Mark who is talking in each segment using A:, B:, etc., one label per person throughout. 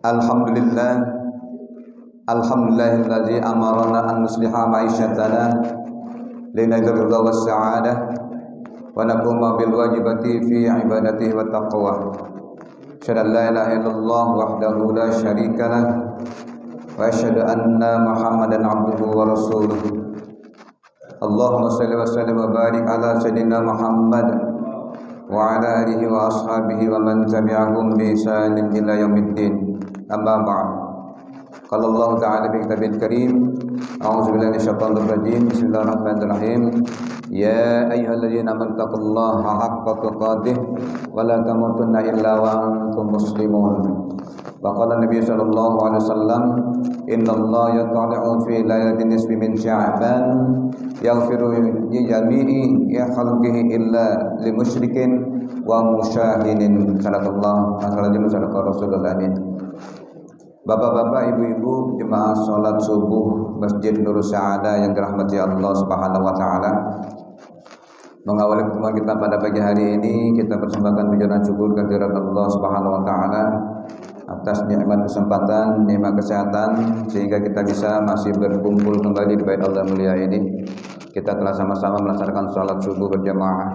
A: Alhamdulillah, alhamdulillahillazi amarana an nusliha ma'isyatana linaidul ridha was sa'adah wa naquma bil wajibati fi ibadatihi wa taqwa. Asyhadu an la ilaha illallah wahdahu la syarika lah wa asyhadu anna Muhammadan abduhu wa rasuluh. Allahumma shalli wa sallim wa barik ala sayyidina Muhammad wa ala alihi wa ashabihi wa man tabi'ahum bi ihsanin ila yaumiddin. Amma ba'd. Qala Allah ta'ala fi kitabil karim, a'udzu billahi minasyaitonir rajim. Bismillahirrahmanirrahim. Ya ayyuhalladzina amanu taqullaha haqqa tuqatih wa la tamutunna illa wa antum muslimun. Wa qala Nabi sallallahu alaihi wasallam, innallaha yata'u fi lailatin nisfi min Sya'ban yaghfiru li jami'i khalqihi illa li musyrikin wa musyahinin. Sallallahu alaihi wasallam Rasulullah. Amin. Bapak-bapak, ibu-ibu, jemaah salat subuh Masjid Nur Sa'adah yang dirahmati Allah Subhanahu wa taala. Mengawali pertemuan kita pada pagi hari ini, kita persembahkan pujian syukur kehadirat Allah Subhanahu wa taala atas nikmat kesempatan, nikmat kesehatan sehingga kita bisa masih berkumpul kembali di bait Allah mulia ini. Kita telah sama-sama melaksanakan salat subuh berjamaah.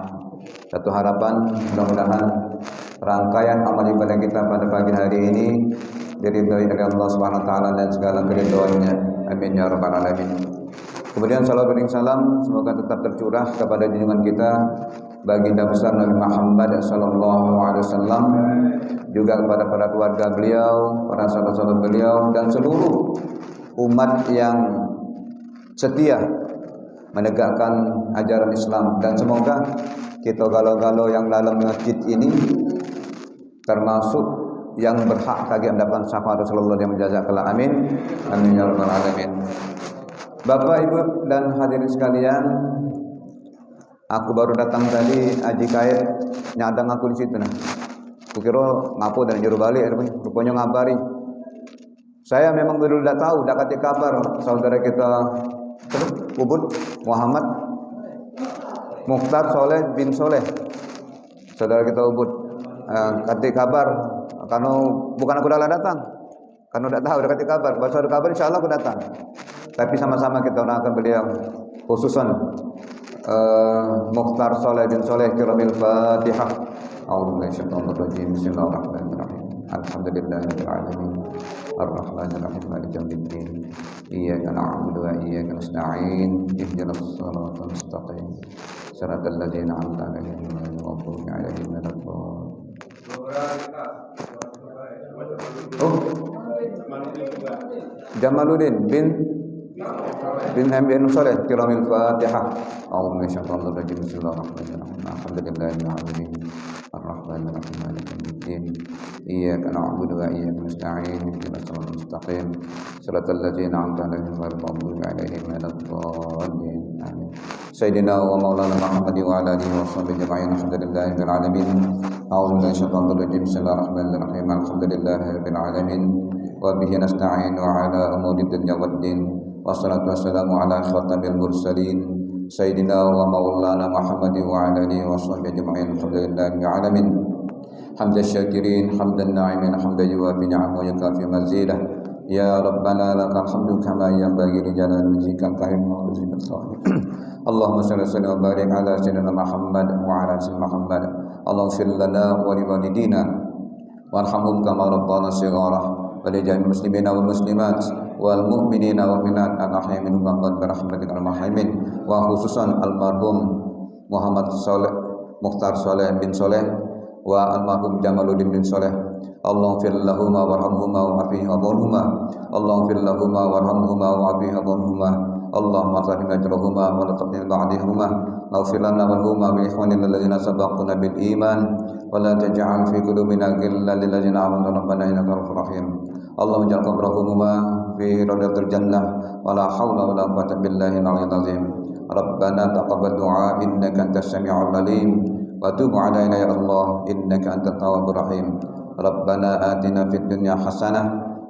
A: Satu harapan, mudah-mudahan rangkaian amal ibadah kita pada pagi hari ini diridhoi oleh Allah Subhanahu wa taala dan segala keridhoannya. Amin ya rabbal alamin. Kemudian salam bering salam semoga tetap tercurah kepada junjungan kita baginda besar Nabi Muhammad sallallahu alaihi wasallam, juga kepada para keluarga beliau, para sahabat-sahabat beliau dan seluruh umat yang setia menegakkan ajaran Islam, dan semoga kita galau-galau yang dalam masjid ini termasuk yang berhak bagi mendapatkan syafaat Rasulullah yang menjazakallah. Amin. Amin ya rabbal alamin. Bapak, Ibu dan hadirin sekalian, aku baru datang tadi aji kait nyadang aku di situ nah. Kukira ngapo dan juru balik rupanya ngabari. Saya memang dulu tidak tahu, dak kate kabar saudara kita Ubud Muhammad Mukhtar Soleh bin Soleh. Saudara kita Ubud kate kabar. Karena bukan aku dah datang, karena tidak tahu, udah kasih kabar. Bahasa ada kabar, insya Allah aku datang. Tapi sama-sama kita doakan beliau, khususan Mukhtar Soleh bin Soleh. Kiramil Fatihah. A'udzubillahiminasyaitonirrajim. Bismillahirrahmanirrahim. Alhamdulillahirabbil alamin. Arrahmanirrahim. Maliki yaumiddin. Iyyaka na'budu wa iyyaka nasta'in. Ihdinas siratal mustaqim. Shiratal ladzina an'amta 'alaihim ghairil maghdubi 'alaihim waladdallin. Jamaluddin bin Hamid Soleh. Kiramil Fatihah. A'udzu minasyaitonir rajim. Bismillahirrahmanirrahim. Alhamdulillahirabbil alamin. Arrahmanirrahim. Maliki yaumiddin. Iyyaka na'budu wa iyyaka nasta'in. Ihdinas siratal mustaqim. Shiratal ladzina an'amta 'alaihim ghairil maghdubi 'alaihim waladdallin. Amin. Sayyidina wa maulana Muhammad wa ala alihi wa sahbihi ajma'in. Alhamdulillahirabbil alamin. A'udzu billahi minasyaitonir rajim. Bismillahirrahmanirrahim. Alhamdulillahirabbil alamin. Wa bihi nasta'in wa ala umuri dunya waddin. Wassalatu wassalamu ala khatamil mursalin Sayyidina wa maulana Muhammad wa ala alihi wa sahbihi ajma'in. Alhamdulillahirabbil alamin. Hamdan syakirin, hamdan na'imin, hamdan yuwafi ni'amahu wa yukafi mazidah. Ya Rabbana lakal hamdu kama yanbaghi li jalali wajhikal karim wa uzbil sahih. Allahumma shalli wa barik ala sayyidina Muhammad wa ala sayyidina Muhammad. Allahumma fir lana wa li walidina warhamhum kama rabbana shighara wa li jami'il muslimina wal muslimat wal mu'minina wal mu'minat al-ahya'i minhum bi rahmatikal arhamin. Wa khususan almarhum Muhammad Soleh Mukhtar Soleh bin Soleh wa almarhum Jamaluddin bin Soleh. Allahumma fir lahumma warhamhuma wa afihi wa Allahumma fir lahumma warhamhuma wa afihi wa Allahumma aghfir lahumma wa la taqdim ba'dihuma. Ighfir lana wa lahumma wa ikhwanina alladhina sabaquna bil iman wa la taj'al fi qulubina ghillan lil ladzina amanu rabbana innaka ra'ufur rahim. Allahumma ij'al qabrahuma fi rawdatil jannah wa la haula wa la quwwata billahi al-'aliyyil 'azim. Rabbana taqabbal du'a innaka antas sami'ul 'alim wa tub 'alaina ya Allah innaka antat tawwabur rahim. Rabbana atina fid dunya hasanah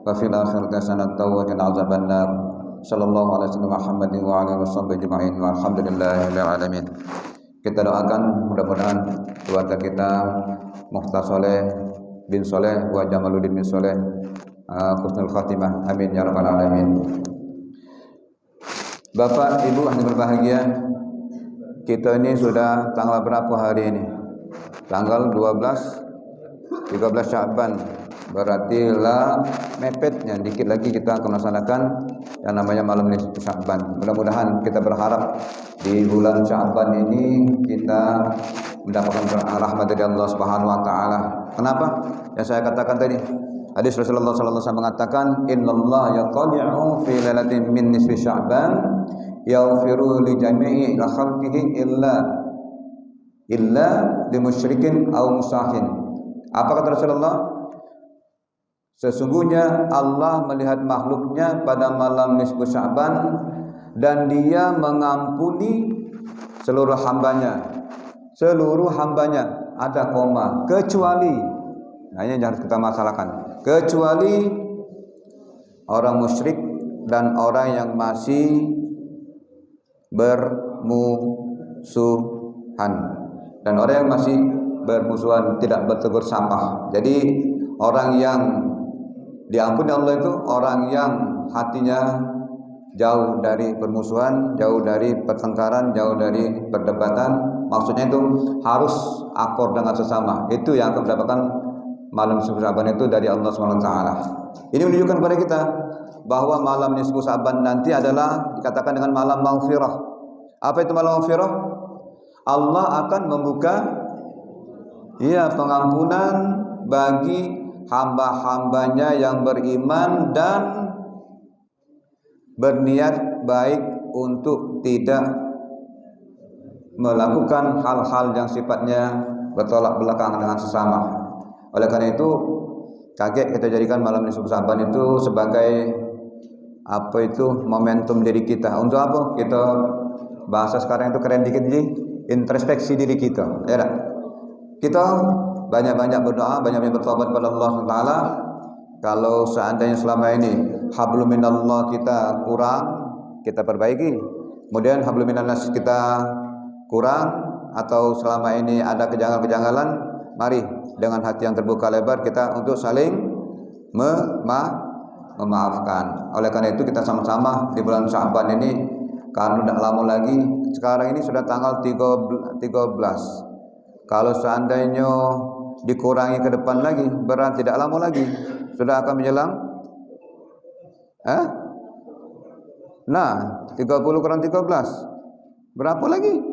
A: wa fil akhirati hasanah wa qina adzabannar. Sallallahu alaihi wasallam Muhammad wa alihi washabbihi ajma'in. Walhamdulillahirabbil alamin. Kita doakan mudah-mudahan keluarga kita Mukhtar Soleh bin Soleh wa Jamaluddin bin Soleh husnul khatimah. Amin ya rabbal alamin. Bapak, Ibu yang berbahagia, kita ini sudah tanggal berapa hari ini? Tanggal 13 Sya'ban. Berarti lah mepetnya dikit lagi kita akan melaksanakan yang namanya malam nisfu Sya'ban. Mudah-mudahan kita berharap di bulan Sya'ban ini kita mendapatkan rahmat dari Allah Subhanahu wa taala. Kenapa? Yang saya katakan tadi. Hadis Rasulullah sallallahu alaihi wasallam mengatakan, "Innallaha yaqdi'u fi lailatin min nisfi Sya'ban yaghfiru li jami'i khalqihi illa limusyrikin aw musahin." Apa kata Rasulullah? Sesungguhnya Allah melihat makhluknya pada malam nisfu Sya'ban dan Dia mengampuni seluruh hambanya. Seluruh hambanya, ada koma, kecuali, nah ini yang harus kita masalahkan, kecuali orang musyrik dan orang yang masih bermusuhan, dan orang yang masih bermusuhan tidak bertegur sapa. Jadi orang yang diampuni Allah itu orang yang hatinya jauh dari permusuhan, jauh dari pertengkaran, jauh dari perdebatan. Maksudnya itu harus akur dengan sesama. Itu yang akan mendapatkan malam nisfu Sya'ban itu dari Allah Subhanahu wa taala. Ini menunjukkan kepada kita bahwa malam nisfu Sya'ban nanti adalah dikatakan dengan malam maghfirah. Apa itu malam maghfirah? Allah akan membuka pengampunan bagi hamba-hambanya yang beriman dan berniat baik untuk tidak melakukan hal-hal yang sifatnya bertolak belakang dengan sesama. Oleh karena itu, kaget kita jadikan malam nisfu Sya'ban itu sebagai momentum diri kita. Untuk apa? Kita bahasa sekarang itu keren dikit, jadi introspeksi diri kita. Ya tak? Kita banyak-banyak berdoa, banyak-banyak bertobat kepada Allah Taala. Kalau seandainya selama ini hablum minallah kita kurang, kita perbaiki. Kemudian hablum minannas kita kurang atau selama ini ada kejanggalan-kejanggalan, mari dengan hati yang terbuka lebar kita untuk saling memaafkan. Oleh karena itu kita sama-sama di bulan Sya'ban ini, karena tidak lama lagi, sekarang ini sudah tanggal 13. Kalau seandainya dikurangi ke depan lagi, berarti tidak lama lagi sudah akan menjelang 30 kurang 13 berapa lagi?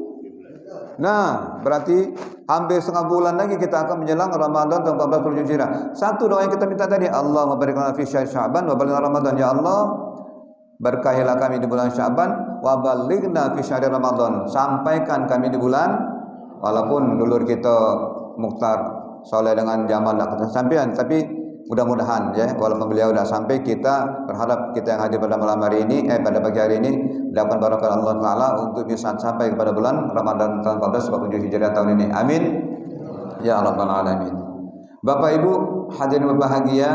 A: Nah, berarti hampir setengah bulan lagi kita akan menjelang Ramadan tahun 14 Hijriah. Satu doa yang kita minta tadi, Allahumma barik lana fi Sya'ban wa balighna Ramadan. Ya Allah, berkahilah kami di bulan Sya'ban wa balighna fi syahr Ramadan. Sampaikan kami di bulan, walaupun dulur kita Mukhtar soleh dengan Jamal tak kesampaian, tapi mudah-mudahan ya, walaupun beliau sudah sampai, kita berharap kita yang hadir pada malam hari ini, pada pagi hari ini dapat barakah Allah Taala untuk bisa sampai kepada bulan Ramadan tahun 14 Hijriah tahun ini. Amin ya rabbal alamin. Bapak Ibu hadirin berbahagia,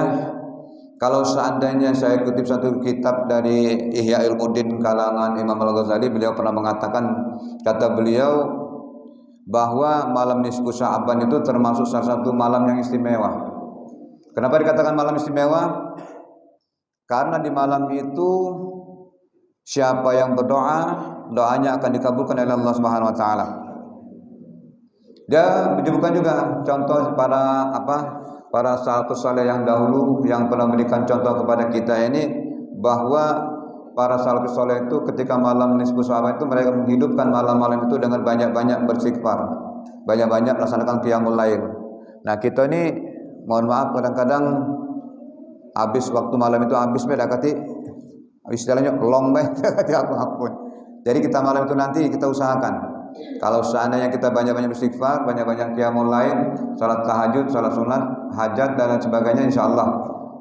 A: kalau seandainya saya kutip satu kitab dari Ihya Ulumuddin kalangan Imam Al-Ghazali, beliau pernah mengatakan, kata beliau bahwa malam nisfu Sya'ban itu termasuk salah satu malam yang istimewa. Kenapa dikatakan malam istimewa? Karena di malam itu siapa yang berdoa, doanya akan dikabulkan oleh Allah Subhanahu wa taala. Dan menyebutkan juga contoh para salafus saleh yang dahulu yang pernah memberikan contoh kepada kita ini, bahwa para salafus saleh itu ketika malam nisfu Sya'ban itu mereka menghidupkan malam-malam itu dengan banyak-banyak beristighfar, banyak-banyak melaksanakan qiyamul lail. Nah, kita ini mohon maaf kadang-kadang habis waktu malam itu habis kati istilahnya long kati apapun. Jadi kita malam itu nanti kita usahakan, kalau seandainya kita banyak-banyak beristighfar, banyak-banyak qiyamul lail, salat tahajud, salat sunat, hajat dan lain sebagainya, insyaallah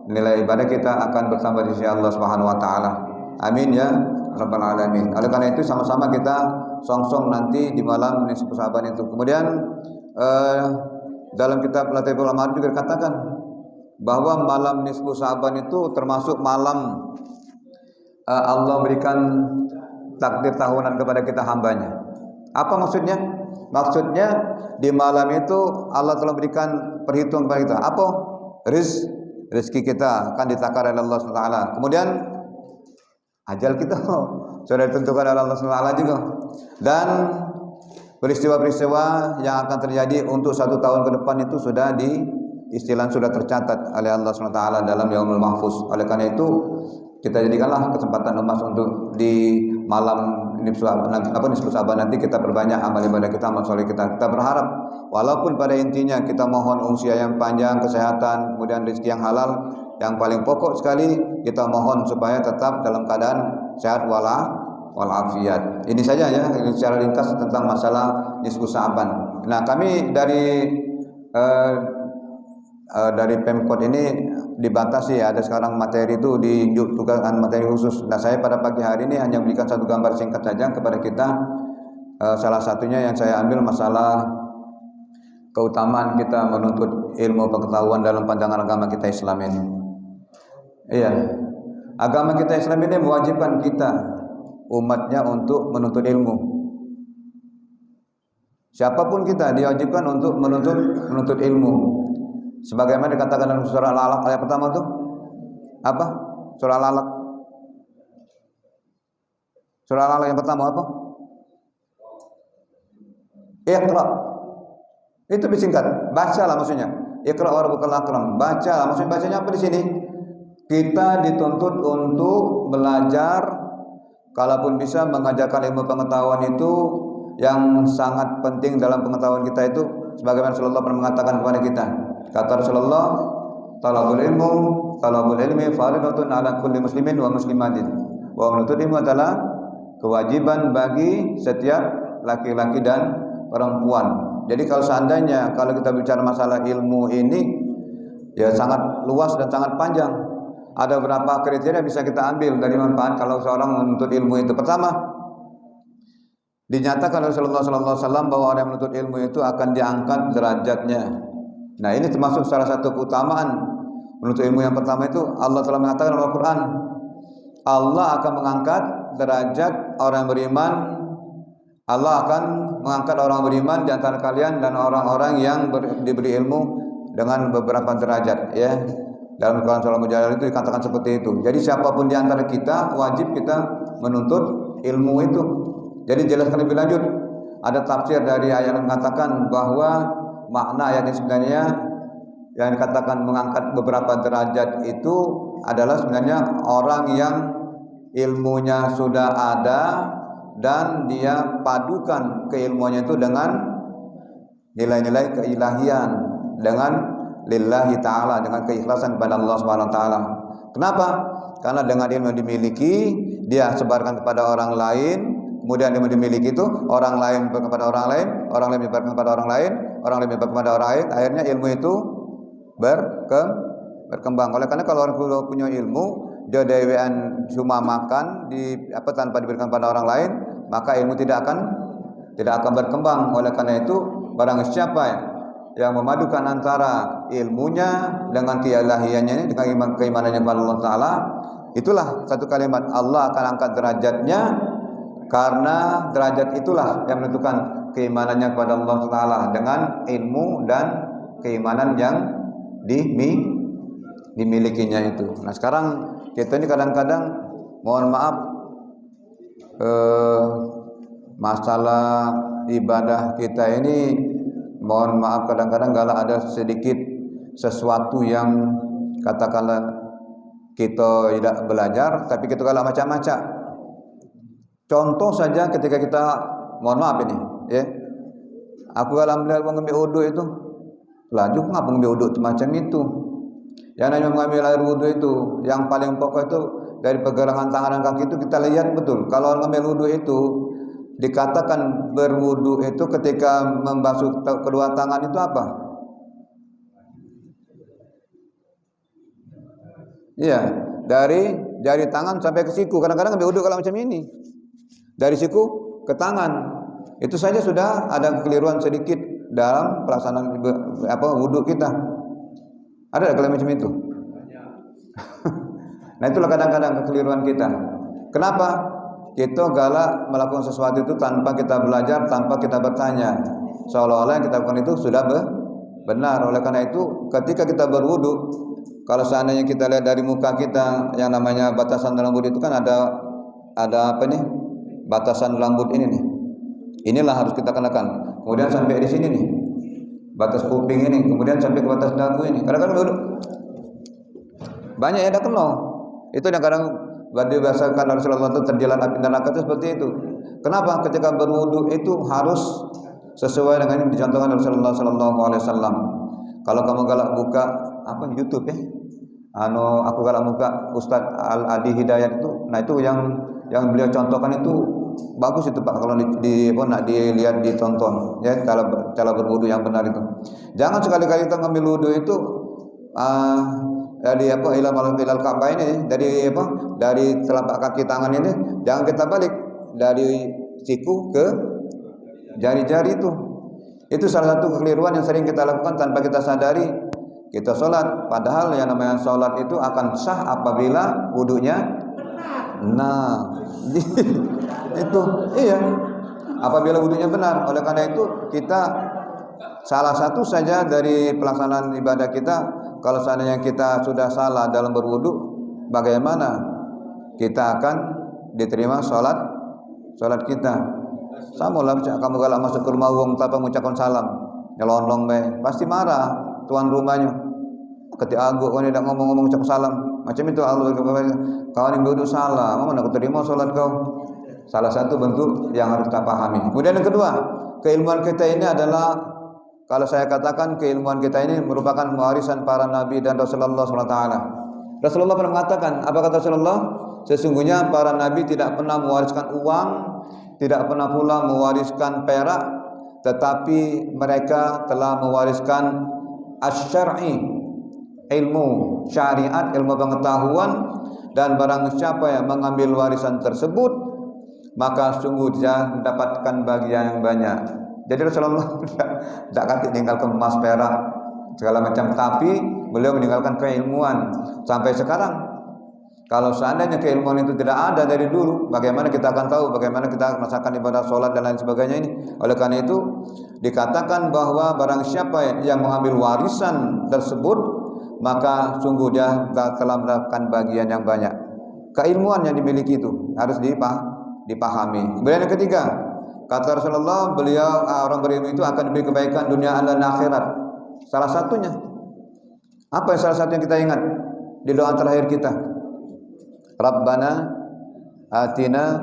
A: nilai ibadah kita akan bertambah di sisi Allah Subhanahu wa taala. Amin ya rabbal alamin. Oleh karena itu sama-sama kita song-song nanti di malam nisfu Sya'ban itu. Kemudian dalam kitab Lataiful Ma'arif juga dikatakan bahwa malam nisfu Sya'ban itu termasuk malam Allah berikan takdir tahunan kepada kita hambanya. Apa maksudnya? Maksudnya di malam itu Allah telah berikan perhitungan kepada kita. Apa? rezeki kita akan ditakar oleh Allah SWT. Kemudian ajal kita sudah ditentukan oleh Allah SWT juga. Dan peristiwa-peristiwa yang akan terjadi untuk 1 tahun ke depan itu sudah sudah tercatat oleh Allah SWT dalam Yaumul Mahfuz. Oleh karena itu kita jadikanlah kesempatan emas untuk di malam nisfu Sa'ban nanti kita perbanyak amal ibadah kita, amal soleh kita. Kita berharap walaupun pada intinya kita mohon usia yang panjang, kesehatan, kemudian rezeki yang halal, yang paling pokok sekali kita mohon supaya tetap dalam keadaan sehat walafiat. Ini saja ya secara ringkas tentang masalah nisfu Sa'ban. Nah, kami dari Pemkot ini dibatasi ya, ada sekarang materi itu tugaskan materi khusus. Nah, saya pada pagi hari ini hanya memberikan satu gambar singkat saja kepada kita. Salah satunya yang saya ambil masalah keutamaan kita menuntut ilmu pengetahuan dalam pandangan agama kita Islam ini. Iya, agama kita Islam ini mewajibkan kita umatnya untuk menuntut ilmu. Siapapun kita diwajibkan untuk menuntut ilmu. Sebagaimana dikatakan dalam surah Al-Alaq ayat pertama itu apa? Surah Al-Alaq. Surah Al-Alaq yang pertama apa? Iqra. Itu disingkat, bacalah maksudnya. Iqra wa rabbukal akram. Bacalah, maksudnya bacanya apa di sini? Kita dituntut untuk belajar, kalaupun bisa mengajarkan ilmu pengetahuan itu yang sangat penting dalam pengetahuan kita itu, sebagaimana Rasulullah pernah mengatakan kepada kita. Kata Rasulullah, talabul ilmi fardhatun ala kulli muslimin wa muslimatin. Wa menuntut ilmu adalah kewajiban bagi setiap laki-laki dan perempuan. Jadi kalau seandainya kita bicara masalah ilmu ini ya sangat luas dan sangat panjang. Ada beberapa kriteria bisa kita ambil dari manfaat kalau seorang menuntut ilmu itu. Pertama, dinyatakan oleh Rasulullah SAW bahwa orang yang menuntut ilmu itu akan diangkat derajatnya. Nah, ini termasuk salah satu keutamaan menuntut ilmu. Yang pertama itu Allah telah mengatakan dalam Al-Quran, Allah akan mengangkat derajat orang beriman. Allah akan mengangkat orang beriman di antara kalian dan orang-orang yang diberi ilmu dengan beberapa derajat, ya. Dalam Al-Quran surah Al-Mujadilah itu dikatakan seperti itu. Jadi siapapun di antara kita wajib kita menuntut ilmu itu. Jadi jelaskan lebih lanjut. Ada tafsir dari ayat yang mengatakan bahwa makna ayat ini sebenarnya yang dikatakan mengangkat beberapa derajat itu adalah sebenarnya orang yang ilmunya sudah ada dan dia padukan keilmuannya itu dengan nilai-nilai keilahian, dengan lillahi ta'ala, dengan keikhlasan kepada Allah Subhanahu wa taala. Kenapa? Karena dengan ilmu yang dimiliki dia sebarkan kepada orang lain, kemudian ilmu dimiliki itu orang lain kepada orang lain, orang lain menyebarkan kepada orang lain, orang lain menyebarkan kepada orang lain, akhirnya ilmu itu berkembang. Oleh karena kalau orang punya ilmu, dia dewean cuma makan tanpa diberikan pada orang lain, maka ilmu tidak akan berkembang. Oleh karena itu, barang siapa yang memadukan antara ilmunya dengan keilahiannya, dengan keimanannya kepada Allah Taala, itulah satu kalimat Allah akan angkat derajatnya, karena derajat itulah yang menentukan keimanannya kepada Allah Taala dengan ilmu dan keimanan yang dimilikinya itu. Nah, sekarang kita ini kadang-kadang mohon maaf masalah ibadah kita ini, mohon maaf kadang-kadang kalau ada sedikit sesuatu yang katakanlah kita tidak belajar, tapi kita kalau macam-macam. Contoh saja ketika kita, mohon maaf ini, ya, aku kalau melihat mengambil wudu itu, laju ngapa mengambil wudu macam itu? Yang namanya mengambil air wudu itu, yang paling pokok itu dari pergelangan tangan dan kaki itu kita lihat betul. Kalau mengambil wudu itu dikatakan berwudu itu ketika membasuh kedua tangan itu apa? Iya, dari jari tangan sampai ke siku. Kadang-kadang ambil wudu kalau macam ini, dari siku ke tangan. Itu saja sudah ada kekeliruan sedikit dalam pelaksanaan wudu kita. Ada kalau macam itu? Nah, itulah kadang-kadang kekeliruan kita. Kenapa? Kita galak melakukan sesuatu itu tanpa kita belajar, tanpa kita bertanya. Seolah-olah yang kita lakukan itu sudah benar. Oleh karena itu, ketika kita berwudu, kalau seandainya kita lihat dari muka kita, yang namanya batasan rambut itu kan ada apa nih? Batasan rambut ini nih. Inilah harus kita kenakan. Kemudian sampai di sini nih. Batas kuping ini, kemudian sampai ke batas dagu ini. Kadang-kadang duduk. Banyak yang tidak kenal. Itu yang kadang dibahasakan Rasulullah itu terjalan api neraka itu seperti itu. Kenapa? Ketika berwudu itu harus sesuai dengan yang dicontohkan Rasulullah Sallallahu Alaihi Wasallam. Kalau kamu galak buka apa YouTube ya, aku galak buka Ustadz Al Adi Hidayat itu, nah itu yang beliau contohkan itu bagus itu Pak, kalau nak dilihat ditonton ya, cara berwudu yang benar itu. Jangan sekali-kali kita ngambil wudu itu dari ilal Ka'bah ini, dari telapak kaki tangan ini, jangan kita balik dari siku ke jari-jari itu. Itu salah satu kekeliruan yang sering kita lakukan tanpa kita sadari. Kita sholat, padahal yang namanya sholat itu akan sah apabila wudunya benar. Itu iya, apabila wudunya benar. Oleh karena itu kita salah satu saja dari pelaksanaan ibadah kita, kalau seandainya kita sudah salah dalam berwudu, bagaimana kita akan diterima sholat kita? Sama lah, kamu galak masuk ke rumah wong tanpa mengucapkan salam, nyelonong pasti marah tuan rumahnya. Ketika aku tidak ngomong-ngomong ucap salam, macam itu Allah kau ini berwudu salah, mana aku terima sholat kau? Salah satu bentuk yang harus kita pahami. Kemudian yang kedua, keilmuan kita ini adalah, kalau saya katakan keilmuan kita ini merupakan warisan para nabi dan Rasulullah SWT. Rasulullah pernah mengatakan, apa kata Rasulullah? Sesungguhnya para nabi tidak pernah mewariskan uang, tidak pernah pula mewariskan perak, tetapi mereka telah mewariskan asy-syar'i, ilmu syariat, ilmu pengetahuan, dan barang siapa yang mengambil warisan tersebut, maka sungguh dia mendapatkan bagian yang banyak. Jadi Rasulullah tidak kata meninggalkan emas perak segala macam, tapi beliau meninggalkan keilmuan sampai sekarang. Kalau seandainya keilmuan itu tidak ada dari dulu, bagaimana kita akan tahu bagaimana kita melaksanakan ibadah sholat dan lain sebagainya ini? Oleh karena itu dikatakan bahwa barang siapa yang mengambil warisan tersebut, maka sungguh dia telah mendapatkan bagian yang banyak. Keilmuan yang dimiliki itu harus dipahami. Kemudian yang ketiga, kata Rasulullah, beliau orang berilmu itu akan diberi kebaikan dunia dan akhirat. Salah satunya apa yang salah satu yang kita ingat di doa terakhir kita? Rabbana atina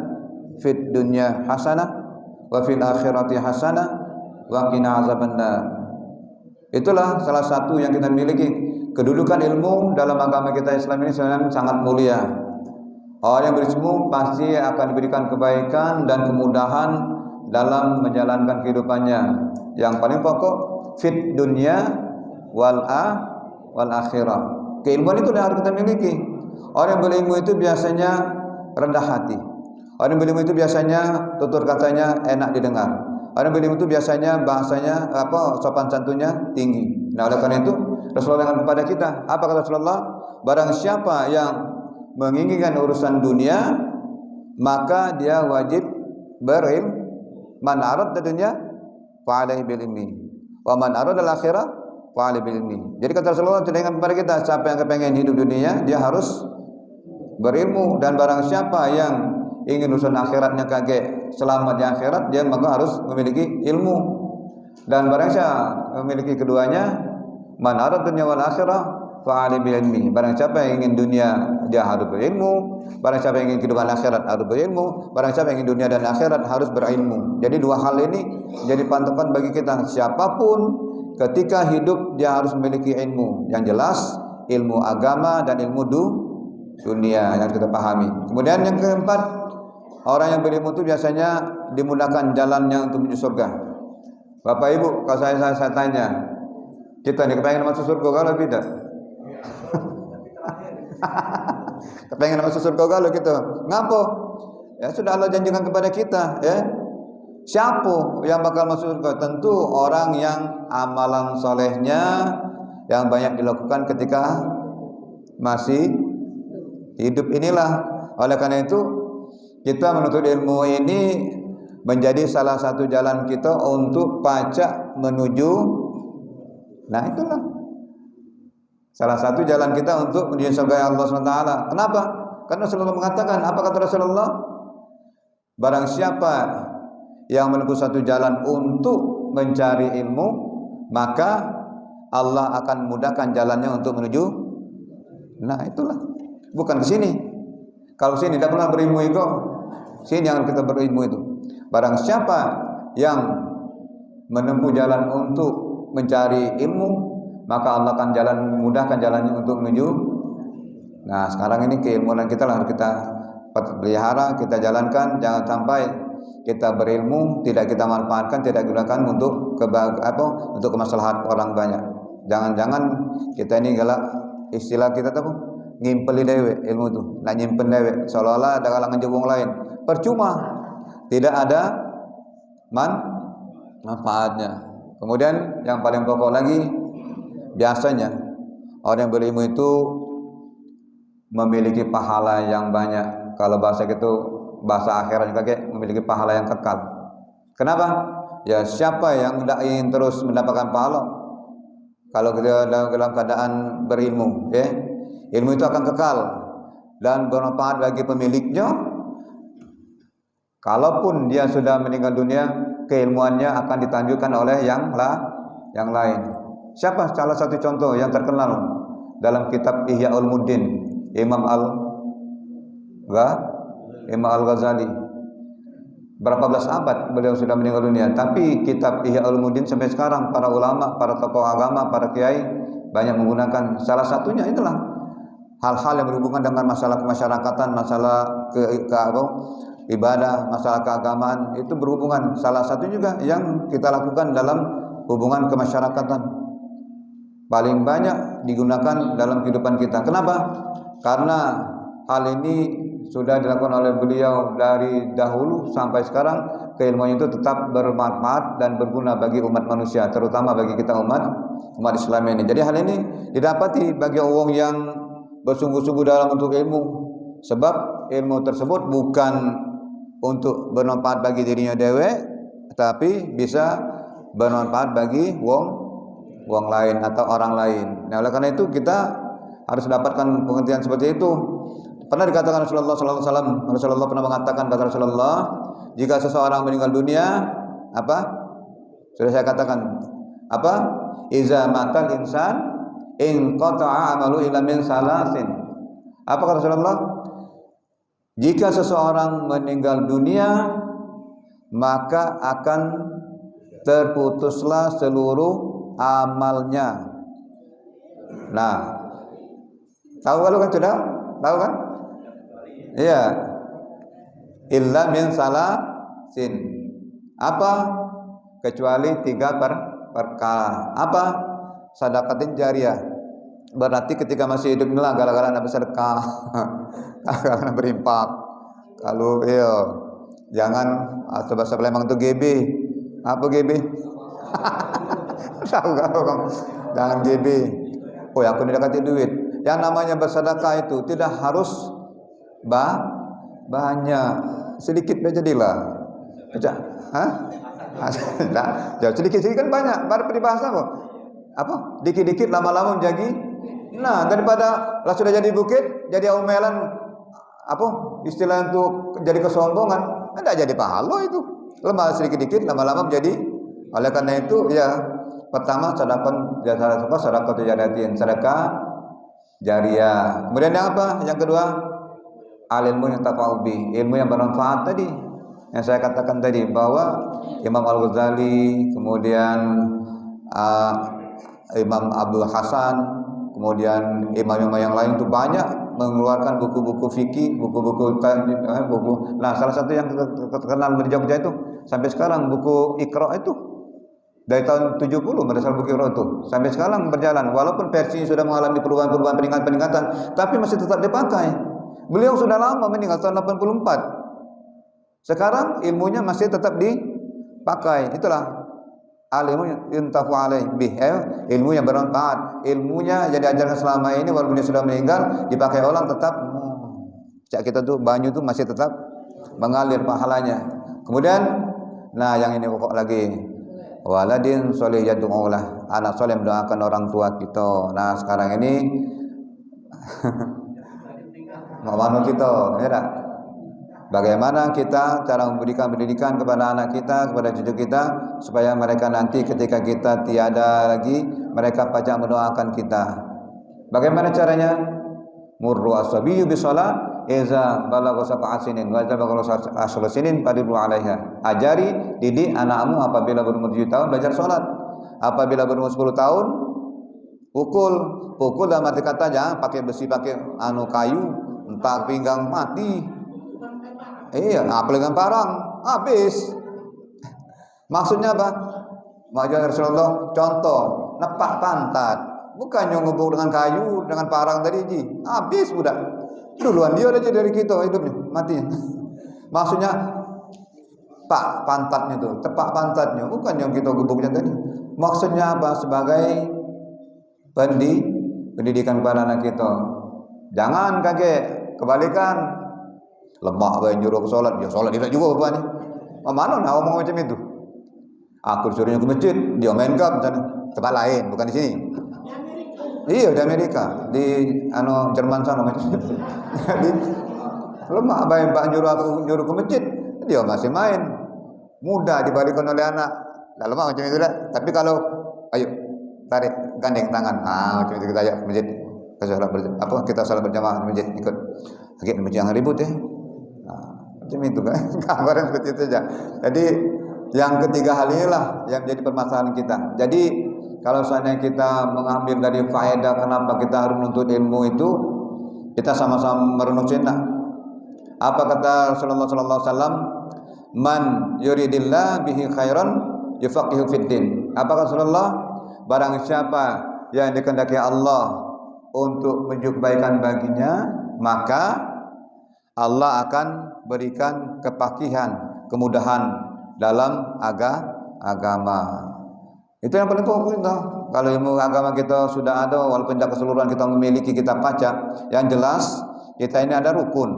A: fid dunya hasanah wa fil akhirati hasanah wa qina azabannar. Itulah salah satu yang kita miliki. Kedudukan ilmu dalam agama kita Islam ini sebenarnya sangat mulia. Orang yang berilmu pasti akan diberikan kebaikan dan kemudahan dalam menjalankan kehidupannya. Yang paling pokok fit dunya wal akhirah. Keilmuan itu yang harus kita miliki. Orang yang berilmu itu biasanya rendah hati. Orang yang berilmu itu biasanya tutur katanya enak didengar. Orang yang berilmu itu biasanya bahasanya sopan santunnya tinggi. Nah, oleh karena itu Rasulullah kepada kita, apa kata Rasulullah? Barang siapa yang menginginkan urusan dunia, maka dia wajib berilmu. Man arada dunya fa alaihi bil ilmi wa man arada al akhirah fa alaihi bil ilmi. Jadi kata Rasulullah kepada kita, siapa yang kepengen hidup dunia, dia harus berilmu, dan barang siapa yang ingin urusan akhiratnya kagak selamat di akhirat, dia maka harus memiliki ilmu. Dan barang siapa memiliki keduanya, man arada dunya wal akhirah fa alaihi bil ilmi. Barang siapa yang ingin dunia, dia harus berilmu. Barang siapa yang ingin kehidupan akhirat harus berilmu. Barang siapa yang ingin dunia dan akhirat harus berilmu. Jadi dua hal ini jadi patokan bagi kita. Siapapun ketika hidup dia harus memiliki ilmu. Yang jelas ilmu agama dan ilmu dunia yang kita pahami. Kemudian yang keempat, orang yang berilmu itu biasanya dimudahkan jalannya untuk menuju surga. Bapak Ibu, kalau saya tanya, kita nih kepengen masuk surga kalau tidak? Kepengen masuk surga kalau gitu? Ngapo? Ya sudah Allah janjikan kepada kita, ya. Siapa yang bakal masuk surga? Tentu orang yang amalan solehnya yang banyak dilakukan ketika masih hidup inilah. Oleh karena itu kita menuntut ilmu ini menjadi salah satu jalan kita untuk pacak menuju, nah itulah Salah satu jalan kita untuk menuju surga Allah SWT. Kenapa? Karena Rasulullah mengatakan, apa kata Rasulullah? Barang siapa yang menempuh satu jalan untuk mencari ilmu, maka Allah akan mudahkan jalannya untuk menuju. Nah itulah, bukan ke sini. Kalau sini tidak pernah berilmu itu, sini yang kita berilmu itu. Barang siapa yang menempuh jalan untuk mencari ilmu, maka Allah akan mudahkan jalannya untuk menuju. Nah sekarang ini keilmuan kita lah harus kita pelihara, kita jalankan. Jangan sampai kita berilmu tidak kita manfaatkan, tidak gunakan untuk untuk kemaslahatan orang banyak. Jangan-jangan kita ini galak, istilah kita tuh ngimpeli dewe ilmu itu, nak nyimpen dewe seolah-olah ada kalangan jebong lain. Percuma, tidak ada manfaatnya. Kemudian yang paling pokok lagi, biasanya orang yang berilmu itu memiliki pahala yang banyak. Kalau bahasa gitu, bahasa akhirat juga memiliki pahala yang kekal. Kenapa? Ya siapa yang tidak ingin terus mendapatkan pahala? Kalau kita dalam keadaan berilmu, ya, ilmu itu akan kekal dan bermanfaat bagi pemiliknya. Kalaupun dia sudah meninggal dunia, keilmuannya akan ditanjukkan oleh yang lain. Siapa salah satu contoh yang terkenal dalam kitab Ihya Ulumuddin, Imam Al-Ghazali. Berapa belas abad beliau sudah meninggal dunia, tapi kitab Ihya Ulumuddin sampai sekarang para ulama, para tokoh agama, para kiai banyak menggunakan. Salah satunya itulah hal-hal yang berhubungan dengan masalah kemasyarakatan, masalah ibadah, masalah keagamaan, itu berhubungan. Salah satu juga yang kita lakukan dalam hubungan kemasyarakatan paling banyak digunakan dalam kehidupan kita. Kenapa? Karena hal ini sudah dilakukan oleh beliau dari dahulu sampai sekarang. Keilmuan itu tetap bermanfaat dan berguna bagi umat manusia, terutama bagi kita umat Islam ini. Jadi hal ini didapati bagi orang yang bersungguh-sungguh dalam untuk ilmu, sebab ilmu tersebut bukan untuk bermanfaat bagi dirinya dewe, tapi bisa bermanfaat bagi wong lain atau orang lain. Nah, oleh karena itu kita harus dapatkan pengertian seperti itu. Pernah dikatakan Rasulullah sallallahu alaihi wasallam, Rasulullah pernah mengatakan, kata Rasulullah, jika seseorang meninggal dunia, apa? Sudah saya katakan, apa? Iza matal insan in qata'a amalu illa min salasin. Apa kata Rasulullah? Jika seseorang meninggal dunia, maka akan terputuslah seluruh amalnya. Nah, tahu kalau kan sudah? Tahu kan? Iya. Illa min salasin. Apa? Kecuali 3 perkara. Apa? Sedekatin jariyah. Berarti ketika masih hidup inilah gara-gara nak bersedekah, karena berimpak. Kalau jangan atau bahasa Palembang itu GB. Apa GB? Tahu kamu? Jangan GB. Oh, aku tidak kasih duit. Yang namanya bersedekah itu tidak harus banyak, sedikit jadilah. Sedikit-sedikit kan banyak. Baru peribahasa kok. Apa? Dikit-dikit lama-lama menjadi. Nah, daripada lah sudah jadi bukit, jadi omelan, apa? Istilah untuk jadi kesombongan, tidak jadi pahala itu. Lemah sedikit-sedikit lama-lama menjadi. Oleh karena itu, ya pertama sedekah jariyah. Kemudian yang apa? Yang kedua, al-ilmu yang tafa'ubi, ilmu yang bermanfaat tadi. Yang saya katakan tadi bahwa Imam Al-Ghazali, kemudian Imam Abdul Hasan, kemudian imam-imam yang lain itu banyak mengeluarkan buku-buku fikih, buku. Nah, salah satu yang terkenal di Jogja itu sampai sekarang buku Iqra itu dari tahun 70 berdasarkan buku Iqra itu sampai sekarang berjalan. Walaupun versinya sudah mengalami perubahan-perubahan, peningkatan, tapi masih tetap dipakai. Beliau sudah lama meninggal tahun 84. Sekarang ilmunya masih tetap dipakai. Itulah al-ilmu yuntafu alaih bih, ilmu yang bermanfaat. Ilmunya yang diajarkan selama ini walaupun dia sudah meninggal dipakai orang tetap. Cak kita tuh banyu tuh masih tetap mengalir pahalanya. Kemudian, nah yang ini pokok lagi. waladin soleh yad'ulah, anak soleh mendoakan orang tua kita. Nah sekarang ini mau kita, ya tak? Bagaimana kita cara memberikan pendidikan kepada anak kita, kepada cucu kita, supaya mereka nanti ketika kita tiada lagi, mereka pajak mendoakan kita. Bagaimana caranya? Murru as-sabiyyu bisalat iza balagha sab'a sinin wa iza balagha 10 sinin fadribu 'alaiha. Ajari, didik anakmu apabila berumur 7 tahun belajar salat. Apabila berumur 10 tahun pukul. Pukul dalam arti kata jangan pakai besi, pakai kayu, entah pinggang mati. Iya, apalagi parang habis. Maksudnya apa? Maksudnya Rasulullah contoh nepak pantat, bukan yang ngebuk dengan kayu, dengan parang tadi ji. Habis budak. Duluan dia aja dari kita hidupnya, matinya. Maksudnya pak pantatnya tuh, tepak pantatnya, bukan yang kita gebuknya tadi. Maksudnya apa? Sebagai pendidikan kepada anak kita. Jangan kaget, kebalikan. Lemak bae nyuruh ke salat, ya salat tidak juga rupanya. Mana nak ngomong macam itu? Aku disuruhnya ke masjid, dia main gam sana. Tempat lain, bukan di sini. Iya, di Amerika, di Jerman sana macam itu. Jadi lemak bae Pak nyuruh ke masjid, dia masih main. Mudah dibalikan oleh anak. Dah lemak macam itu dah. Tapi kalau ayo tarik gandeng tangan. Macam itu kita ajak ke masjid. Kita salat berjamaah di masjid, ikut. Lagi masjid yang ribut ya. Macam itu kan, gambaran seperti itu saja. Jadi yang ketiga hal inilah yang jadi permasalahan kita. Jadi kalau seandainya kita mengambil dari faedah kenapa kita harus menuntut ilmu itu, kita sama-sama merenung cinta. Apa kata Rasulullah sallallahu alaihi wasallam? Man yuridillah bihi khairan yufaqihu fid din. Apa kata Rasulullah? Barang siapa yang dikehendaki Allah untuk menuju kebaikan baginya, maka Allah akan berikan kepakihan, kemudahan dalam agama. Itu yang paling pokok kita. Kalau ilmu agama kita sudah ada, walaupun tidak keseluruhan kita memiliki kitab baca, yang jelas kita ini ada rukun.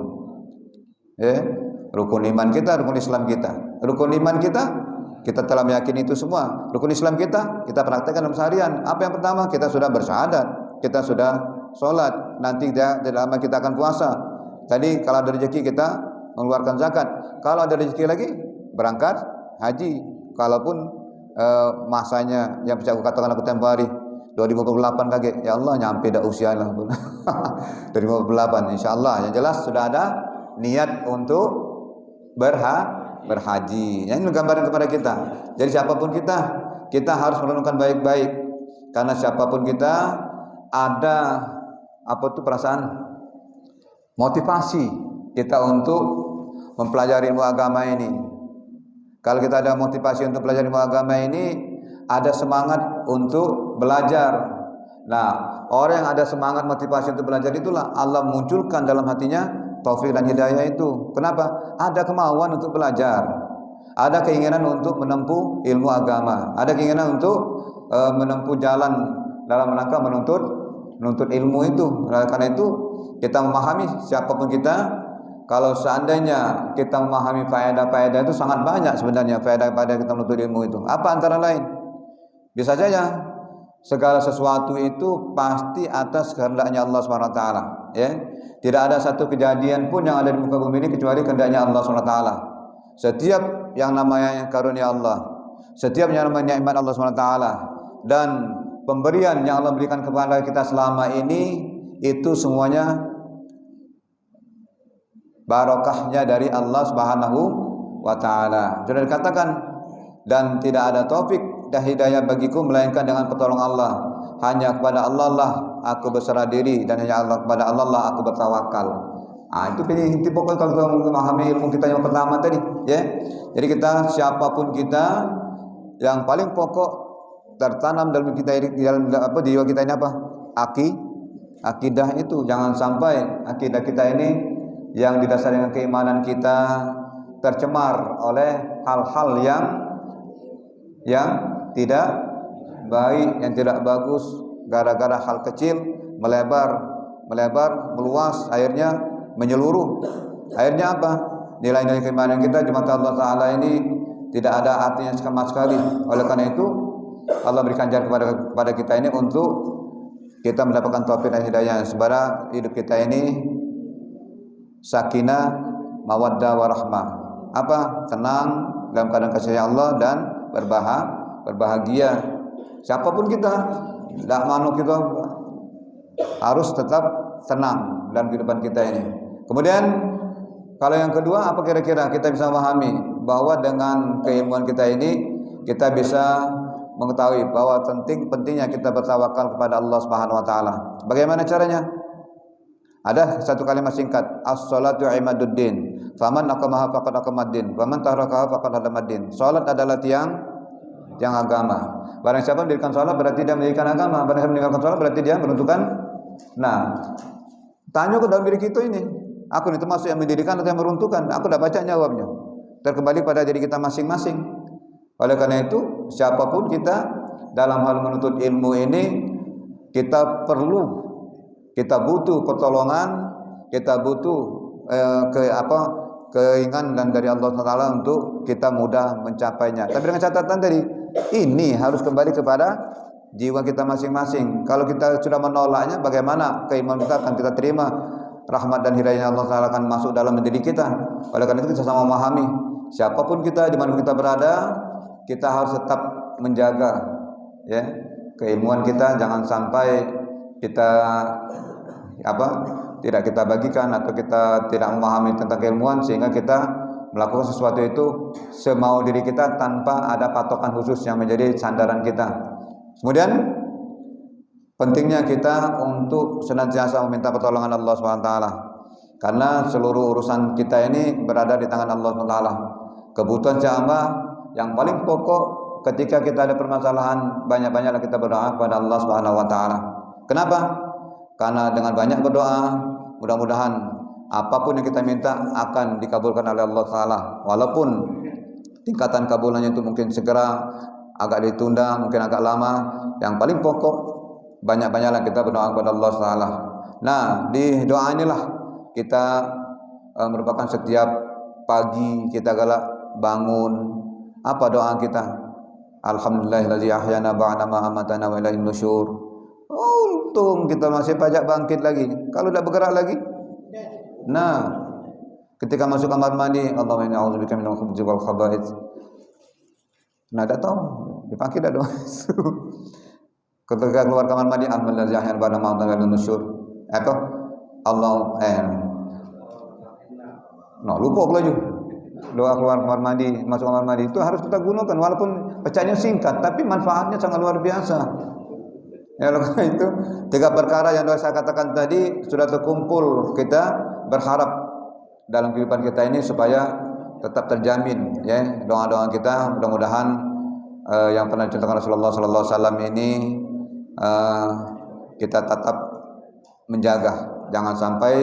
A: Rukun iman kita, rukun Islam kita. Rukun iman kita telah meyakini itu semua. Rukun Islam kita praktekkan dalam seharian. Apa yang pertama? Kita sudah bersyahadat, kita sudah sholat. Nanti tidak lama kita akan puasa. Tadi kalau ada rezeki kita mengeluarkan zakat. Kalau ada rezeki lagi berangkat haji. Kalaupun masanya yang bisa aku katakan aku tempoh hari 2028 kaget. Ya Allah nyampe dah usia lah. 2028 insyaallah. Yang jelas sudah ada niat untuk berhaji. Yang ini gambaran kepada kita. Jadi siapapun kita harus merenungkan baik-baik. Karena siapapun kita ada perasaan motivasi kita untuk mempelajari ilmu agama ini. Kalau kita ada motivasi untuk belajar ilmu agama ini, ada semangat untuk belajar. Nah, orang yang ada semangat motivasi untuk belajar itulah Allah munculkan dalam hatinya taufik dan hidayah itu. Kenapa? Ada kemauan untuk belajar. Ada keinginan untuk menempuh ilmu agama. Ada keinginan untuk menempuh jalan dalam rangka menuntut ilmu itu. Karena itu kita memahami siapapun kita, kalau seandainya kita memahami faedah-faedah itu sangat banyak sebenarnya faedah-faedah kita menuntut ilmu itu. Apa antara lain? Bisa saja segala sesuatu itu pasti atas kehendaknya Allah SWT. Ya, tidak ada satu kejadian pun yang ada di muka bumi ini kecuali kehendaknya Allah SWT. Setiap yang namanya karunia Allah, setiap yang namanya nikmat Allah SWT, dan pemberian yang Allah berikan kepada kita selama ini itu semuanya barokahnya dari Allah Subhanahu wa taala. Sudah dikatakan, dan tidak ada taufik dan hidayah bagiku melainkan dengan pertolongan Allah. Hanya kepada Allah lah aku berserah diri, dan hanya kepada Allah lah aku bertawakal. Itu inti pokok kalau kita memahami ilmu kita yang pertama tadi, ya. Jadi kita siapapun kita, yang paling pokok tertanam dalam kita di jiwa kita ini apa? Akidah itu. Jangan sampai akidah kita ini yang didasari dengan keimanan kita tercemar oleh hal-hal yang tidak baik, yang tidak bagus, gara-gara hal kecil melebar, meluas, akhirnya menyeluruh. Akhirnya apa? Nilai-nilai keimanan kita di mata Allah Ta'ala ini tidak ada artinya sama sekali. Oleh karena itu Allah berikan jalan kepada kita ini untuk kita mendapatkan taufik dan hidayah, sebab hidup kita ini sakinah, mawaddah, warahmah. Apa? Tenang dalam keadaan kasih Allah dan berbahagia. Siapapun kita, tidak malu kita harus tetap tenang dalam kehidupan kita ini. Kemudian kalau yang kedua, apa kira-kira kita bisa memahami bahwa dengan keilmuan kita ini kita bisa mengetahui bahwa pentingnya kita bertawakal kepada Allah Subhanahu wa taala. Bagaimana caranya? Ada satu kalimat singkat, as-salatu imaduddin, faman aqamaha faqad aqamaddin, faman tarakaha faqad hadamaddin. Salat adalah tiang agama. Barang siapa mendirikan salat berarti dia mendirikan agama. Barang siapa meninggalkan salat berarti dia meruntuhkan. Nah, tanya ke dalam diri kita ini, aku ini termasuk yang mendirikan atau yang meruntuhkan? Aku dah baca jawabnya. Terkembali pada diri kita masing-masing. Oleh karena itu, siapapun kita dalam hal menuntut ilmu ini, kita butuh pertolongan, kita butuh keinginan dari Allah Taala untuk kita mudah mencapainya. Tapi dengan catatan tadi, ini harus kembali kepada jiwa kita masing-masing. Kalau kita sudah menolaknya, bagaimana keimanan kita akan kita terima? Rahmat dan hidayah Allah Taala akan masuk dalam diri kita. Oleh karena itu kita sama memahami, siapapun kita, di mana kita berada, kita harus tetap menjaga ya keilmuan kita, jangan sampai kita tidak kita bagikan atau kita tidak memahami tentang keilmuan sehingga kita melakukan sesuatu itu semau diri kita tanpa ada patokan khusus yang menjadi sandaran kita. Kemudian pentingnya kita untuk senantiasa meminta pertolongan Allah SWT, karena seluruh urusan kita ini berada di tangan Allah SWT. Kebutuhan jamaah yang paling pokok ketika kita ada permasalahan, banyak-banyaklah kita berdoa kepada Allah SWT. Kenapa? Karena dengan banyak berdoa, mudah-mudahan apapun yang kita minta akan dikabulkan oleh Allah Taala. Walaupun tingkatan kabulannya itu mungkin segera, agak ditunda, mungkin agak lama. Yang paling pokok, banyak-banyaklah kita berdoa kepada Allah Taala. Nah, di doa inilah kita merupakan setiap pagi kita galak bangun. Apa doa kita? Alhamdulillahillazi ahyana ba'da ma amatana wa ilaihin nusyur. Untung kita masih pajak bangkit lagi. Kalau tidak bergerak lagi, nah, ketika masuk kamar mandi, Allahumma inni a'udzubika minal khubuthi wal khaba'its. Nah, dah tahu, dipakai dah doa. Ketika keluar kamar mandi, alhamdulillahi ahyana ba'da ma amatana wa ilaihin nusyur. Apa? Lupa pula juga. Doa keluar kamar mandi, masuk kamar mandi itu harus kita gunakan, walaupun bacanya singkat, tapi manfaatnya sangat luar biasa. Ya, itu tiga perkara yang saya katakan tadi sudah terkumpul. Kita berharap dalam kehidupan kita ini supaya tetap terjamin ya doa-doa kita. Mudah-mudahan yang pernah dicontohkan Rasulullah sallallahu alaihi wasallam ini kita tetap menjaga, jangan sampai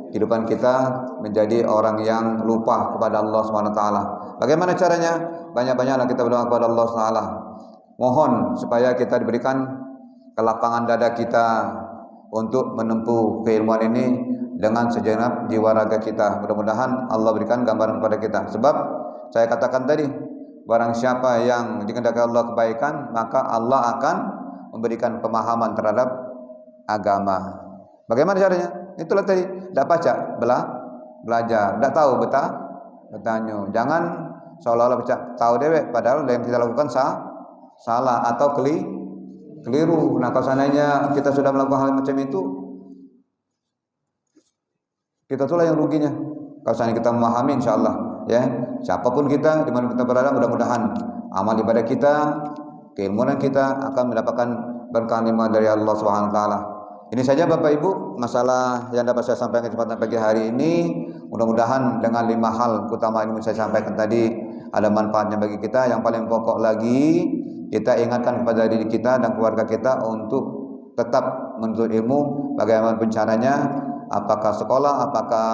A: kehidupan kita menjadi orang yang lupa kepada Allah Subhanahu wa taala. Bagaimana caranya? Banyak-banyaklah kita berdoa kepada Allah Taala. Mohon supaya kita diberikan kelapangan dada kita untuk menempuh keilmuan ini dengan segenap jiwa raga kita. Mudah-mudahan Allah berikan gambaran kepada kita. Sebab saya katakan tadi, barang siapa yang dikehendaki Allah kebaikan, maka Allah akan memberikan pemahaman terhadap agama. Bagaimana caranya? Itulah tadi, tidak baca, belajar, tidak tahu, bertanya. Jangan seolah-olah tahu dewek, padahal yang kita lakukan salah atau keliru. Nah, kalau seandainya kita sudah melakukan hal macam itu, kita itulah yang ruginya. Kalau seandainya kita memahami, insyaallah ya, siapapun kita, di mana kita berada, mudah-mudahan amal ibadah kita, keilmuan kita akan mendapatkan berkah dari Allah Subhanahu wa taala. Ini saja Bapak Ibu masalah yang dapat saya sampaikan kesempatan pagi hari ini. Mudah-mudahan dengan 5 hal utama ini saya sampaikan tadi ada manfaatnya bagi kita. Yang paling pokok lagi, kita ingatkan kepada diri kita dan keluarga kita untuk tetap menuntut ilmu. Bagaimana caranya? Apakah sekolah, apakah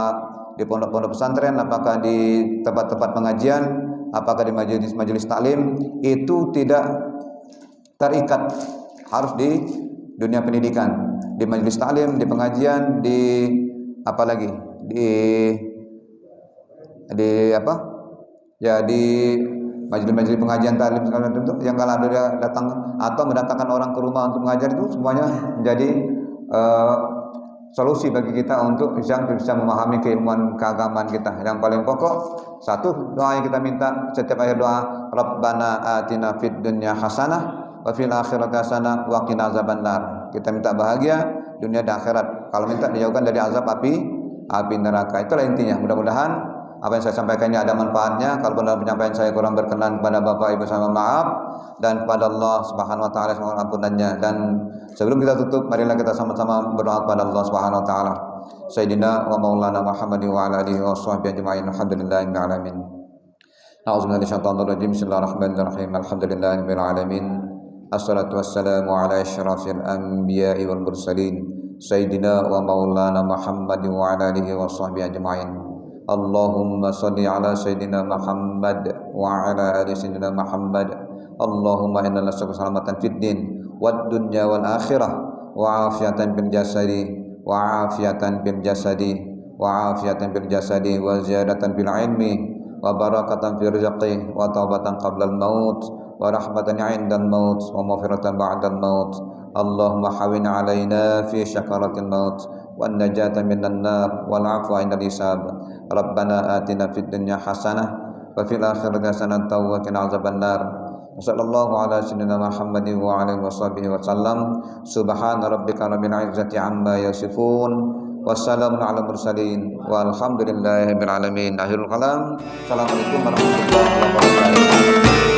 A: di pondok-pondok pesantren, apakah di tempat-tempat pengajian, apakah di majelis-majelis taklim, itu tidak terikat, harus di dunia pendidikan, di majelis taklim, di pengajian, di apa lagi, di apa? Ya, di majelis pengajian taklim segala macam itu, yang kalau ada dia datang atau mendatangkan orang ke rumah untuk mengajar, itu semuanya menjadi solusi bagi kita untuk bisa memahami keilmuan keagamaan kita. Yang paling pokok, satu doa yang kita minta setiap akhir doa, Rabbana atina fid dunya hasanah wa fil akhirati hasanah wa qina azabannar. Kita minta bahagia dunia dan akhirat. Kalau minta dijauhkan dari azab api neraka. Itulah intinya. Mudah-mudahan apa yang saya sampaikan ini ada manfaatnya. Kalau benar penyampaian saya kurang berkenan kepada Bapak Ibu, saya mohon maaf, dan kepada Allah Subhanahu wa taala mohon ampunannya. Dan sebelum kita tutup, marilah kita sama-sama berdoa kepada Allah Subhanahu wa taala. Sayyidina wa maulana Muhammadin wa ala alihi wa sahbihi ajma'in. Alhamdulillahil alamin. A'udzubillahi minasyaitonir rajim. Bismillahirrahmanirrahim. Alhamdulillahil alamin. Assalatu wassalamu ala asyrafil anbiya'i wal mursalin. Sayyidina wa maulana Muhammadin wa ala alihi wa sahbihi ajma'in. Allahumma salli ala Sayyidina Muhammad wa ala ali Sayyidina Muhammad. Allahumma inna nas'aluka salamatan fid din wad dunya wal akhirah wa afiyatan bil jasadi wa afiyatan bil jasadi wa afiyatan bil jasadi wa ziyadatan bil ilmi wa barakatan fil rizqi wa taubatan qabla al maut wa rahmatan 'inda al maut wa maghfiratan ba'da al maut. Allahumma hawwin 'alaina fi syakaratil maut wan najata minan nar wal 'afwa 'inda al hisab. Rabbana atina fid dunya hasanah wa fil akhirati hasanah wa qina azabannar. Wassallallahu ala sayyidina Muhammadin wa alihi washabihi wasallam. Subhana rabbika rabbil izzati amma yasifun. Wassalamun ala mursalin walhamdulillahi rabbil alamin. Akhirul kalam. Assalamualaikum warahmatullahi wabarakatuh.